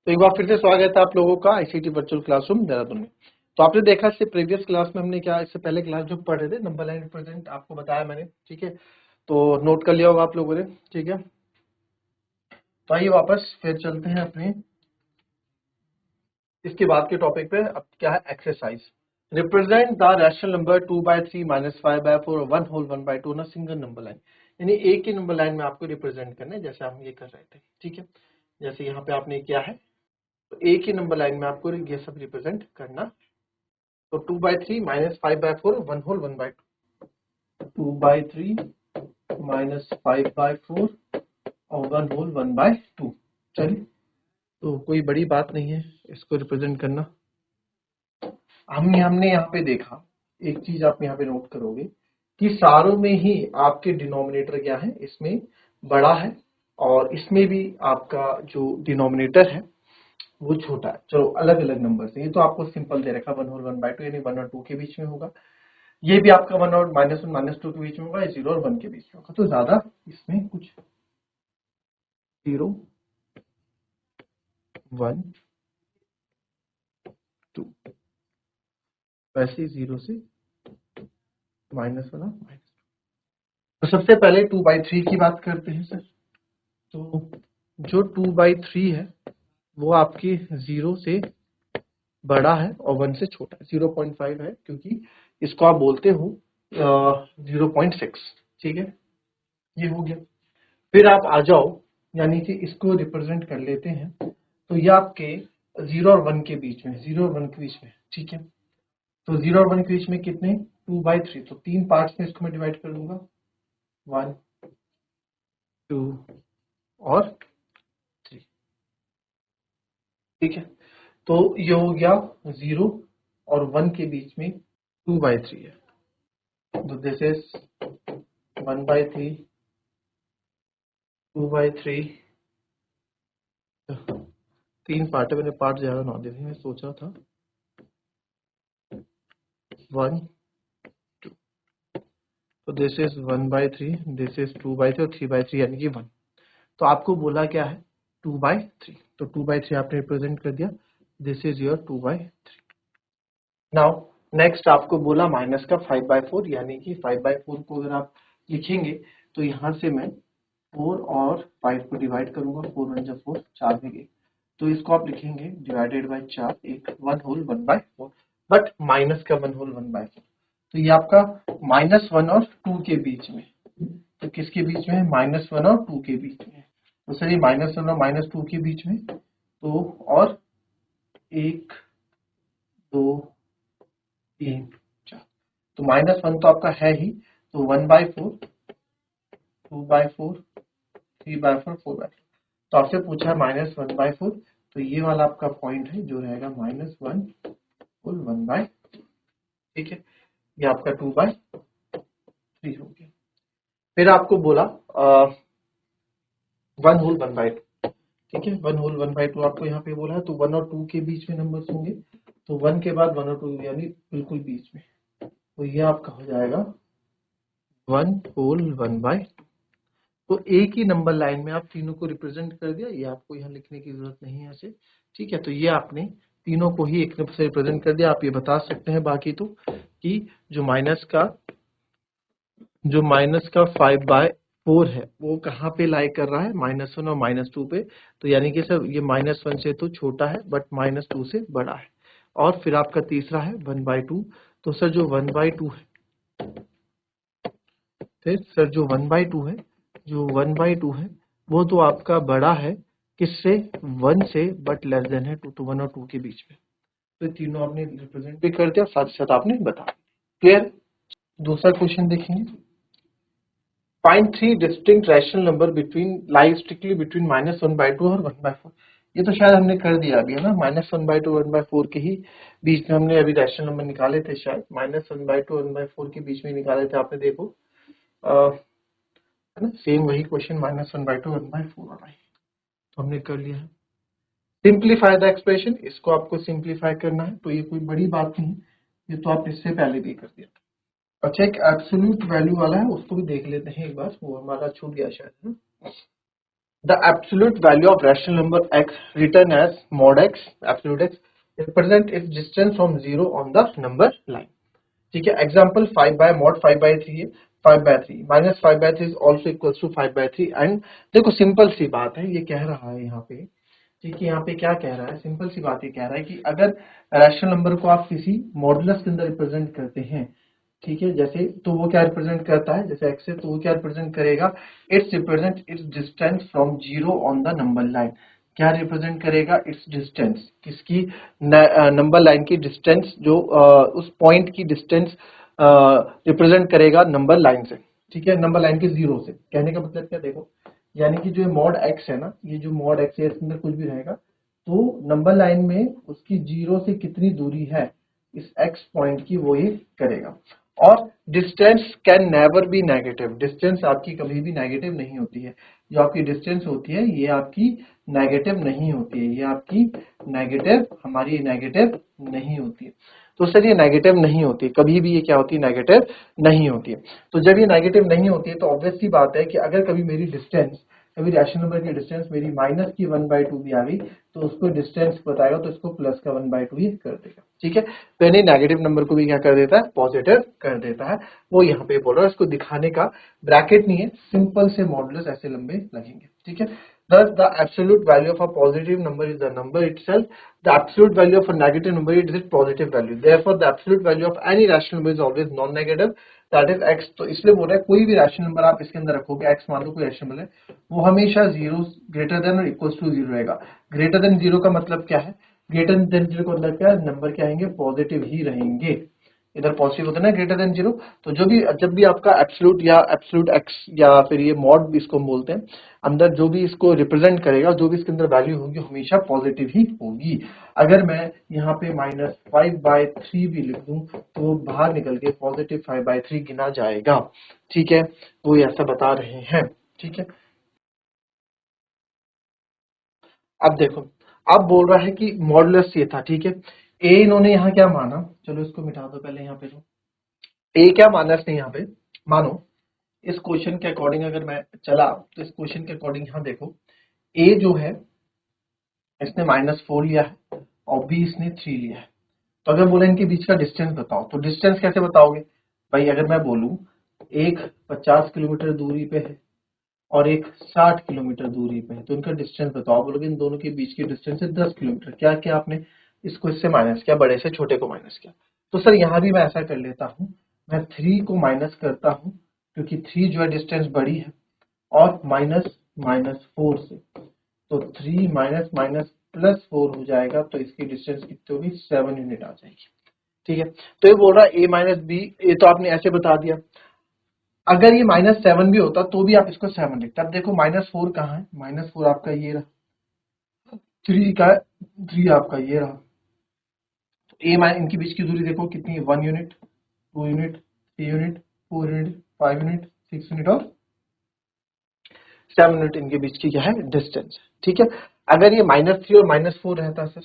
तो एक बार फिर से स्वागत है आप लोगों का आईसीटी वर्चुअल क्लासरूम देहरादून में। तो आपने देखा इससे प्रीवियस क्लास में हमने क्या, इससे पहले क्लास जो पढ़ रहे थे नंबर लाइन रिप्रेजेंट आपको बताया मैंने, ठीक है। तो नोट कर लिया होगा आप लोगों ने, ठीक है। तो आइए वापस फिर चलते हैं अपने इसके बाद के टॉपिक पे। अब क्या है, exercise. Represent the rational number 2/3 -5/4 1 whole 1/2 on a single number line. यानी एक ही नंबर लाइन में आपको रिप्रेजेंट करना है, जैसे हम ये कर रहे थे, ठीक है। जैसे यहाँ पे आपने किया है, तो एक ही नंबर लाइन में आपको ये सब रिप्रेजेंट करना। तो 2/3 -5/4 1 होल 1/2, 2/3 -5/4 और 1 होल 1/2। चलिए, तो कोई बड़ी बात नहीं है इसको रिप्रेजेंट करना। हमने यहाँ पे देखा, एक चीज आप यहाँ पे नोट करोगे कि सारों में ही आपके डिनोमिनेटर क्या है, इसमें बड़ा है और इसमें भी आपका जो डिनोमिनेटर है वो छोटा है। चलो अलग अलग नंबर से, ये तो आपको सिंपल दे रखा 1 होल 1/2 यानी 1 और 2 के बीच में होगा। ये भी आपका 1 और -1 -2 के बीच में होगा, 0 और 1 के बीच में होगा। तो ज्यादा इसमें कुछ 0 1 2, वैसे 0 से -1 और -2। तो सबसे पहले 2/3 की बात करते हैं सर। तो जो 2/3 है वो आपकी 0 से बड़ा है और 1 से छोटा है, 0.5 है, क्योंकि इसको आप बोलते हो 0.6, ठीक है। ये हो गया। फिर आप आ जाओ, यानी कि इसको रिप्रेजेंट कर लेते हैं। तो ये आपके 0 और 1 के बीच में, 0 और 1 के बीच में, ठीक है। तो 0 और 1 के बीच में कितने, 2/3। तो 3 पार्ट्स में इसको मैं डिवाइड कर दूंगा, 1 2 और 3, ठीक है। तो ये हो गया 0 और 1 के बीच में 2/3 है। तो दिस इज 1/3 2/3। 3 पार्ट है, मैंने पार्ट ज्यादा ना दे, मैं सोचा था 1 2। तो दिस इज 1/3, दिस इज 2/3 और 3/3 यानी कि 1। तो आपको बोला क्या है, 2/3। तो 2/3 आपने रिप्रेजेंट कर दिया, this is your 2/3। Now next आपको बोला माइनस का 5/4, यानी कि 5/4 को अगर आप लिखेंगे तो यहां से मैं 4 और 5 को डिवाइड करूंगा, 4 1 जा 4, 4 में गए। तो इसको आप लिखेंगे डिवाइडेड बाय 4, एक 1 होल 1/4, बट माइनस का 1 होल 1/4। तो ये आपका -1 और 2 के बीच में। तो किसके बीच में, -1 और 2 के बीच में। तो सर ये -1 और -2 के बीच में, तो और 1 2 3 4, तो -1 तो आपका है ही। तो 1/4 2/4 3/4 4/4। तो आपसे पूछा है -1/4, तो ये वाला आपका पॉइंट है जो रहेगा -1 होल 1/2, ठीक है। ये आपका 2/3 हो गया। फिर आपको बोला 1 होल 1/2, ठीक है। 1 होल 1/2 आपको यहाँ पे बोला है। तो 1 और 2 के बीच में नंबर्स होंगे, तो 1 के बाद 1 और 2 यानी बिल्कुल बीच में। तो ये आपका हो जाएगा 1 होल 1/2। तो एक ही नंबर लाइन में आप तीनों को रिप्रेजेंट कर दिया, ये आपको यहाँ लिखने की जरूरत नहीं है ऐसे, ठीक है। तो ये आपने तीनों को ही एक से रिप्रेजेंट कर दिया। आप ये बता सकते हैं बाकी तो कि जो माइनस का 5/4 है वो कहाँ पे लाई कर रहा है, -1 और -2 पे। तो यानी कि सर ये -1 से तो छोटा है बट -2 से बड़ा है। और फिर आपका तीसरा है 1/2। तो सर जो 1/2 है, फिर सर जो 1/2 है वो तो आपका बड़ा है किससे, 1 से, बट लेस देन है 2। तो 1 और 2 के बीच में। तो ये तीनों आपने रिप्रेजेंट भी कर दिया, साथ ही साथ आपने बता। क्लियर। दूसरा क्वेश्चन देखेंगे। Find 3 distinct rational number between lie strictly between -1/2 और 1/4। ये तो शायद हमने कर दिया अभी, है ना। -1/2 1/4 के ही बीच में हमने अभी रैशनल नंबर निकाले थे, शायद -1/2 1/4 के बीच में निकाले थे आपने, देखो है ना। सेम वही क्वेश्चन -1/2 1/4 वाला ही तो हमने कर लिया है। सिंप्लीफाई द एक्सप्रेशन, इसको आपको सिंप्लीफाई करना है। तो ये कोई बड़ी बात नहीं, ये तो आप इससे पहले भी कर दिया। अच्छा, एक एब्सोल्यूट वैल्यू वाला है, उसको भी देख लेते हैं एक बार, वो हमारा छूट गया शायद, है ना। The absolute value of rational number x written as mod x absolute x represent its distance from 0 on the number line. ठीक है, एग्जाम्पल 5 बाय मॉड 5/3 है, 5/3 minus 5/3 is also equals to 5/3 and देखो सिंपल सी बात है, ये कह रहा है यहाँ पे, ठीक है, यहाँ पे क्या कह रहा है, सिंपल सी बात ये कह रहा है कि अगर रैशनल नंबर को आप किसी मॉडुलस के अंदर रिप्रेजेंट करते हैं, ठीक है, जैसे तो वो क्या रिप्रेजेंट करता है, जैसे एक्स है तो वो क्या रिप्रेजेंट करेगा, it's represent it's distance from 0 on the number line. क्या रिप्रेजेंट करेगा, इट्स डिस्टेंस, किसकी, नंबर लाइन की डिस्टेंस, जो उस पॉइंट की डिस्टेंस रिप्रेजेंट करेगा नंबर लाइन से, ठीक है, नंबर लाइन के 0 से। कहने का मतलब क्या, देखो यानी कि जो मॉड एक्स है ना, ये जो मॉड एक्स है इसके अंदर कुछ भी रहेगा तो नंबर लाइन में उसकी 0 से कितनी दूरी है इस एक्स पॉइंट की, वो ये करेगा। और distance can never be negative, distance आपकी कभी भी नेगेटिव नहीं होती है, जो आपकी डिस्टेंस होती है ये आपकी नेगेटिव नहीं होती है, ये आपकी नेगेटिव, हमारी नेगेटिव नहीं होती है। तो सर ये नेगेटिव नहीं होती, कभी भी ये क्या होती है, नेगेटिव नहीं होती है। तो जब ये नेगेटिव नहीं होती है तो ऑब्वियस सी बात है कि अगर कभी मेरी डिस्टेंस, कभी रैशनल नंबर की डिस्टेंस मेरी माइनस की 1/2 भी आ गई तो उसको डिस्टेंस बताएगा तो इसको प्लस का 1/2 ही कर देगा, ठीक है। तो यानी नेगेटिव नंबर को भी क्या कर देता है, पॉजिटिव कर देता है। वो यहाँ पे बोल रहा है, इसको दिखाने का ब्रैकेट नहीं है, सिंपल से मॉडुलस ऐसे लंबे लगेंगे, ठीक है। Thus, the absolute value of a positive number is the number itself. The absolute value of a negative number is its positive value. Therefore, the absolute value of any rational number is always non-negative. That is x. तो इसलिए बोल रहा है कोई भी rational number आप इसके अंदर रखोगे, x मान लो कोई रैशनल नंबर है, वो हमेशा 0 ग्रेटर देन और इक्वल टू 0 रहेगा। ग्रेटर देन 0 का मतलब क्या है, ग्रेटर देन 0 का मतलब क्या है, नंबर क्या आएंगे, पॉजिटिव ही रहेंगे। इधर पॉजिटिव होता है ना, ग्रेटर देन 0। तो जो भी, जब भी आपका एब्सोल्यूट या एब्सोल्यूट एक्स या फिर ये मॉड भी इसको बोलते हैं, अंदर जो भी इसको रिप्रेजेंट करेगा, जो भी इसके अंदर वैल्यू होगी हमेशा पॉजिटिव ही होगी। अगर मैं यहाँ पे -5/3 भी लिख दूं तो वो बाहर निकल के पॉजिटिव 5/3 गिना जाएगा, ठीक है, वो ऐसा बता रहे हैं, ठीक है। अब देखो, अब बोल रहा है कि मॉडुलस ये था, ठीक है, ए इन्होंने यहाँ क्या माना, चलो इसको मिटा दो पहले, यहाँ पे जो ए क्या माना इसने यहाँ पे, मानो इस क्वेश्चन के अकॉर्डिंग अगर मैं चला तो इस क्वेश्चन के अकॉर्डिंग यहाँ देखो, ए जो है इसने -4 लिया है और बी इसने 3 लिया है। तो अगर बोले इनके बीच का डिस्टेंस बताओ, तो डिस्टेंस कैसे बताओगे भाई, अगर मैं बोलूं एक 50 किलोमीटर दूरी पे है और एक 60 किलोमीटर दूरी पे है, तो इनका डिस्टेंस बताओ। बोलोगे इन दोनों के बीच की डिस्टेंस है 10 किलोमीटर। क्या किया आपने, इसको इससे माइनस किया, बड़े से छोटे को माइनस किया। तो सर यहाँ भी मैं ऐसा कर लेता हूँ, मैं 3 को माइनस करता हूँ क्योंकि 3 जो है डिस्टेंस बड़ी है, और माइनस -4 से, तो 3 माइनस माइनस +4 हो जाएगा, तो इसकी डिस्टेंस कितनी होगी, 7 यूनिट आ जाएगी, ठीक है। तो ये बोल रहा है a माइनस बी, ये तो आपने ऐसे बता दिया। अगर ये -7 भी होता तो भी आप इसको 7 लिखते। अब देखो -4 कहाँ है, -4 आपका ये रहा, 3 का 3 आपका ये रहा, तो इनके बीच की दूरी देखो कितनी है, 1 unit, 2 unit, 3 unit, 4 unit, 5 unit, 6 unit और 7 यूनिट इनके बीच की क्या है, डिस्टेंस, ठीक है। अगर ये -3 और -4 रहता सर,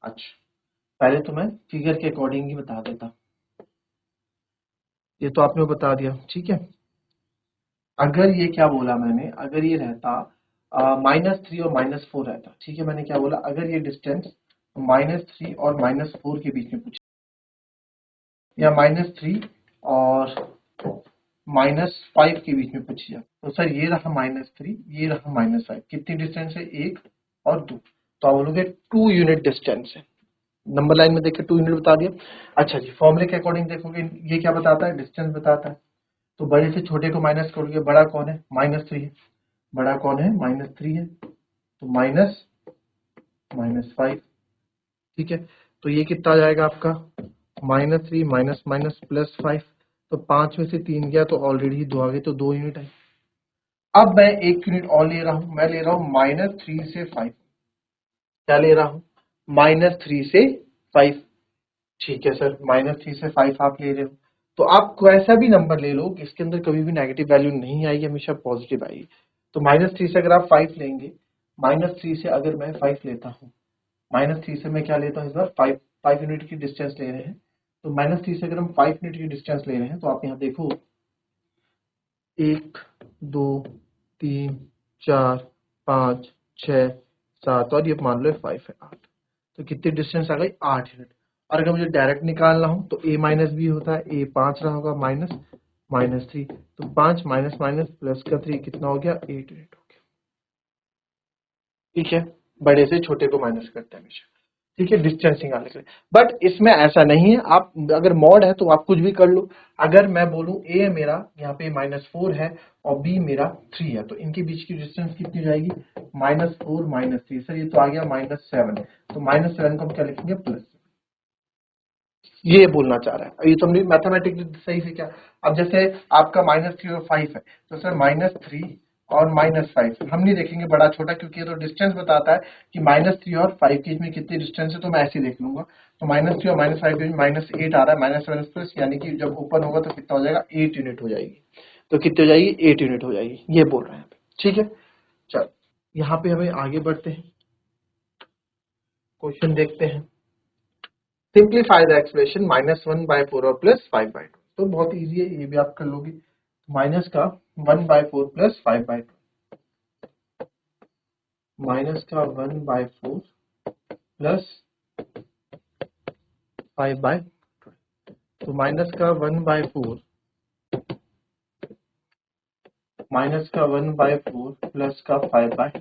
अच्छा पहले तो मैं फिगर के अकॉर्डिंग ही बता देता, ये तो आपने बता दिया, ठीक है। अगर ये क्या बोला मैंने, अगर ये रहता -3 और -4 रहता, ठीक है, मैंने क्या बोला, अगर ये डिस्टेंस -3 और -4 के बीच में पूछा, या -3 और -5 के बीच में पूछी जाए, तो सर ये रहा -3, ये रहा -5, कितनी डिस्टेंस है, 1 और 2, तो आप बोलोगे 2 यूनिट डिस्टेंस है। नंबर लाइन में देखिए 2 यूनिट बता दिया। अच्छा जी, फॉर्मूले के अकॉर्डिंग देखोगे ये क्या बताता है, डिस्टेंस बताता है। तो बड़े से छोटे को माइनस करोगे, बड़ा कौन है, -3 है, बड़ा कौन है, -3 है, तो माइनस -5, ठीक है। तो ये कितना आ जाएगा आपका, -3 माइनस माइनस +5, तो 5 में से 3 गया तो ऑलरेडी 2 आ गए, तो 2 यूनिट है। अब मैं 1 यूनिट और ले रहा हूं, मैं ले रहा हूं -3 से 5, क्या ले रहा हूं, -3 से 5, ठीक है सर, -3 से 5 आप ले रहे हो, तो आप कैसा भी नंबर ले लो, इसके अंदर कभी भी नेगेटिव वैल्यू नहीं आएगी, हमेशा पॉजिटिव आएगी। तो -3 से अगर आप 5 लेंगे, -3 से अगर मैं 5 लेता हूँ, -3 से मैं क्या लेता हूँ, इस बार 5 यूनिट की डिस्टेंस ले रहे हैं, तो -3 से अगर हम 5 यूनिट की डिस्टेंस ले रहे हैं, तो आप यहाँ देखो 1 2 3 4 5, 6, 7 और ये मान लो 5 है 8। तो कितनी डिस्टेंस आ गई 8 यूनिट। और अगर मुझे डायरेक्ट निकालना हो तो a माइनस बी होता है, a 5 रहा होगा माइनस -3, तो 5 माइनस माइनस प्लस का 3 कितना हो गया 8 यूनिट हो गया। ठीक है, बड़े से छोटे को माइनस करते हैं हमेशा। ठीक है, डिस्टेंसिंग आने के लिए। बट इसमें ऐसा नहीं है, आप अगर मॉड है तो आप कुछ भी कर लो। अगर मैं बोलूं a मेरा यहाँ पे -4 है और b मेरा 3 है, तो इनके बीच की डिस्टेंस कितनी हो जाएगी -4 -3। सर ये तो आ गया -7, तो -7 को हम क्या लिखेंगे प्लस। ये बोलना चाह रहा है, ये तो हमने मैथमेटिकली सही से क्या। अब जैसे आपका -3 और 5 है, तो सर -3 और -5 हम नहीं देखेंगे बड़ा छोटा, क्योंकि ये तो डिस्टेंस बताता है कि -3 और 5 के बीच में कितनी डिस्टेंस है, तो मैं ऐसे ही देख लूंगा। तो -3 और -5 के बीच -8 आ रहा है, -7 प्लस, यानी कि जब ओपन होगा तो कितना हो जाएगा 8 यूनिट हो जाएगी। तो कितनी हो जाएगी 8 यूनिट हो जाएगी, ये बोल रहे हैं। ठीक है, चलो यहाँ पे हमें आगे बढ़ते हैं, क्वेश्चन देखते हैं। सिंप्लीफाई द एक्सप्रेशन -1/4 और +5/2। तो बहुत इजी है, ये भी आप कर लोगे। माइनस का 1/4 प्लस 5/2, माइनस का 1/4 प्लस 5/2, तो माइनस का 1/4 प्लस का 5/2।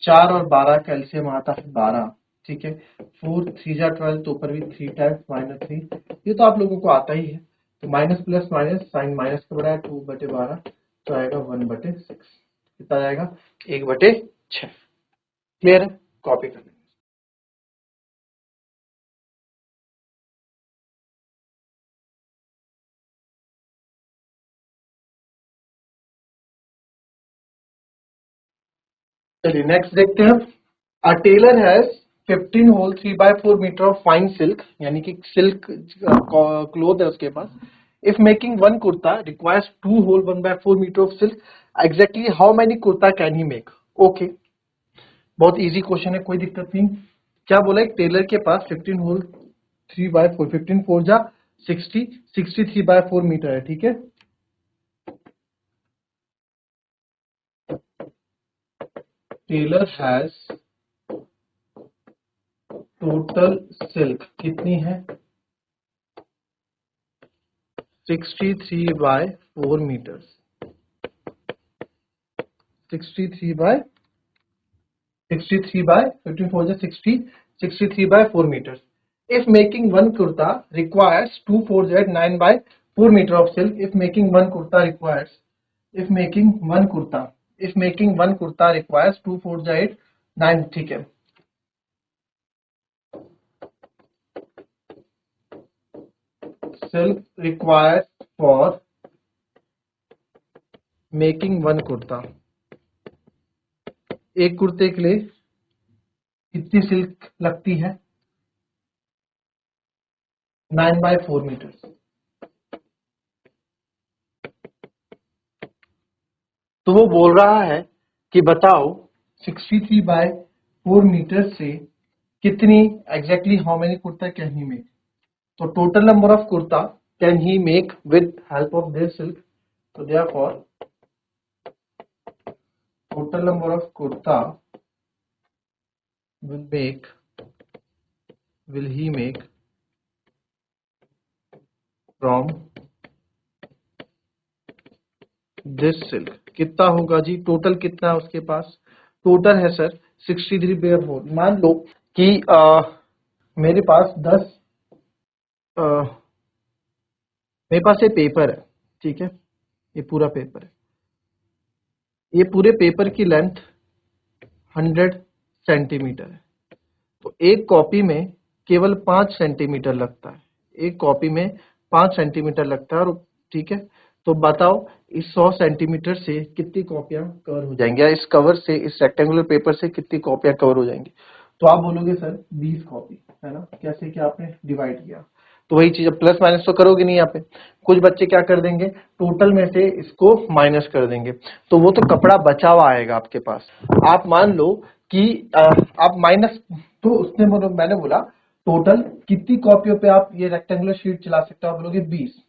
4 और 12 का एलसीएम आता है 12। ठीक है, 4 3 जा 12, तो ऊपर भी 3 टाइम्स -3, ये तो आप लोगों को आता ही है। तो minus plus minus sign minus का बड़ा है 2/12, तो आएगा 1/6, कितना आएगा 1/6। क्लियर है, कॉपी कर लेंगे। चलिए नेक्स्ट देखते हैं। A tailor has 15 whole 3/4 metre of fine silk, यानी कि सिल्क क्लोथ है उसके पास। If making one kurta requires 2 whole 1/4 metre of silk, exactly how many kurta can he make. Okay, बहुत इजी क्वेश्चन है, कोई दिक्कत नहीं। क्या बोला, एक टेलर के पास 15 होल 3/4, 15 4 जा 60, 63/4 मीटर है। ठीक है, टेलर हैज टोटल सिल्क कितनी है 63/4 मीटर, 15 4 जा 60, 63/4 metre. If making one kurta requires 2 4 z 9/4 meter of silk. If making one kurta requires 2 4 z 8 9, ठीक है। Silk required for making one kurta, एक कुर्ते के लिए कितनी सिल्क लगती है 9/4 मीटर। तो वो बोल रहा है कि बताओ 63/4 मीटर से कितनी exactly how many kurta can he make. तो total number of kurta can he make with help of this silk. तो therefore total number of kurta will he make from this silk. कितना होगा जी, टोटल कितना है उसके पास, टोटल है सर 63/4। मान लो कि मेरे पास 10 मेरे पास ये पेपर है। ठीक है, ये पूरा पेपर है, ये पूरे पेपर की लेंथ 100 सेंटीमीटर है। तो एक कॉपी में केवल 5 सेंटीमीटर लगता है, एक कॉपी में 5 सेंटीमीटर लगता है। और ठीक है, तो बताओ इस 100 सेंटीमीटर से कितनी कॉपियां कवर हो जाएंगी, या इस कवर से, इस रेक्टेंगुलर पेपर से कितनी कॉपियां कवर हो जाएंगी। तो आप बोलोगे सर 20 कॉपी, है ना। कैसे, क्या आपने डिवाइड किया, तो वही चीज, अब प्लस माइनस तो करोगे नहीं यहाँ पे। कुछ बच्चे क्या कर देंगे, टोटल में से इसको माइनस कर देंगे, तो वो तो कपड़ा बचा हुआ आएगा आपके पास। आप मान लो कि आप माइनस, तो उसने मैंने बोला टोटल कितनी कॉपियों पे आप ये रेक्टेंगुलर शीट चला सकते हो, आप बोलोगे 20।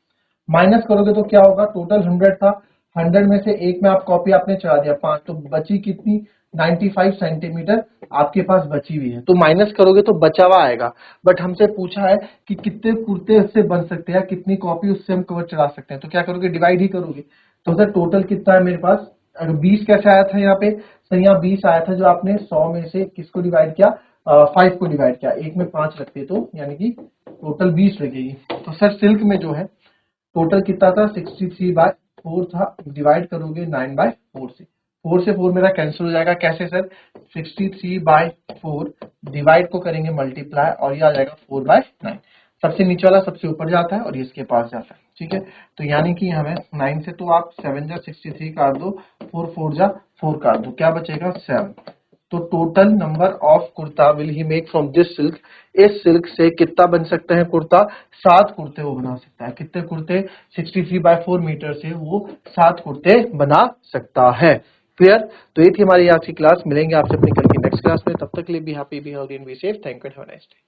माइनस करोगे तो क्या होगा, टोटल 100 था, 100 में से एक में आप कॉपी आपने चला दिया 5, तो बची कितनी 95 सेंटीमीटर आपके पास बची हुई है, तो माइनस करोगे तो बचा हुआ आएगा। बट हमसे पूछा है कि कितने कुर्ते उससे बन सकते हैं, कितनी कॉपी उससे हम कवर चढ़ा सकते हैं, तो क्या करोगे, डिवाइड ही करोगे। तो सर टोटल कितना है मेरे पास, अगर 20 कैसे आया था यहाँ पे, सर यहाँ 20 आया था, जो आपने 100 में से किसको डिवाइड किया, 5 को डिवाइड किया, एक में 5 रखते तो यानी कि टोटल 20 लगेगी। तो सर सिल्क में जो है टोटल कितना था, 63/4 था, डिवाइड करोगे 9/4 से, 4 से 4 मेरा कैंसिल हो जाएगा, कैसे सर, 63/4 डिवाइड को करेंगे मल्टीप्लाई और ये आ जाएगा 4/9, सबसे नीचे वाला सबसे ऊपर जाता है और ये इसके पास जाता है, ठीक है। तो यानी कि हमें 9 से तो आप 7 जा 63 काट दो, 4 4 जा 4 काट दो, क्या बचेगा 7। तो total number of kurta will he make from this silk, इस सिल्क से कितना बन सकता है कुर्ता, 7 कुर्ते वो बना सकता है, कितने कुर्ते, 63/4 मीटर से वो 7 कुर्ते बना सकता है। क्लियर। तो ये थी हमारी आज की क्लास, मिलेंगे आपसे अपनी कल की नेक्स्ट क्लास में, तब तक के लिए be happy, be healthy and be safe. Thank you, have a nice day.